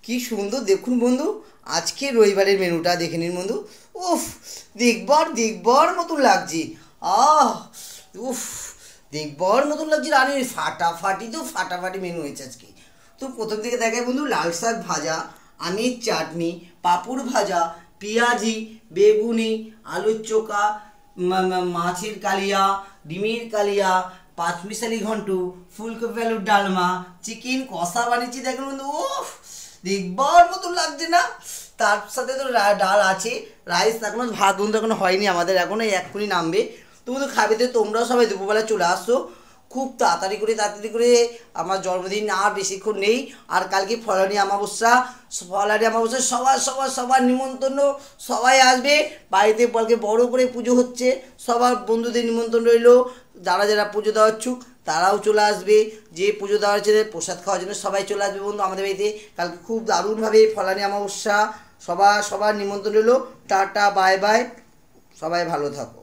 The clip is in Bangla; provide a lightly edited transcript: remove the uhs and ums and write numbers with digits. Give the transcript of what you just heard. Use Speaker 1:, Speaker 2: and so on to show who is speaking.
Speaker 1: কি সুন্দর দেখুন বন্ধু, আজকে রবিবারের মেনুটা দেখে নিন বন্ধু। উফ, দেখবার দেখবার মতন লাগছে। আহ উফ, দেখবার মতন লাগছে। আরে ফাটাফাটি তো ফাটাফাটি মেনু হয়েছে আজকে। তো প্রথম থেকে দেখায় বন্ধু, লাল শাক ভাজা, আমের চাটনি, পাঁপড় ভাজা, পেঁয়াজি, বেগুনি, আলুর চোখা, মাছের কালিয়া, ডিমের কালিয়া, পাঁচমিশালি ঘন্ট, ফুলকপি আলুর ডালমা, চিকেন কষা বানিয়েছি দেখুন বন্ধু। উফ, দেখবার মতন লাগছে না? তার সাথে তো ডাল আছে, রাইস এখনো, ভাত বন্ধু এখনো হয়নি আমাদের, এখনো এক্ষুনি নামবে। তো বন্ধু খাবে তো তোমরাও সবাই দুপুরবেলা চলে আসছো খুব তাড়াতাড়ি করে। আমার জন্মদিন আর বেশিক্ষণ নেই। আর কালকে ফলানি অমাবস্যা সবার নিমন্ত্রণ। সবাই আসবে বাড়িতে, কালকে বড় করে পুজো হচ্ছে। সবার বন্ধুদের নিমন্ত্রণ রইলো। যারা যারা পুজো দেওয়ার ইচ্ছুক তারাও চলে আসবে। যে পুজো দেওয়ার জন্য প্রসাদ খাওয়ার জন্য সবাই চলে আসবে বন্ধু আমাদের বাড়িতে। কালকে খুব দারুণভাবে ফলানি অমাবস্যা, সবার নিমন্ত্রণ রইলো। টাটা, বাই বাই, সবাই ভালো থাকো।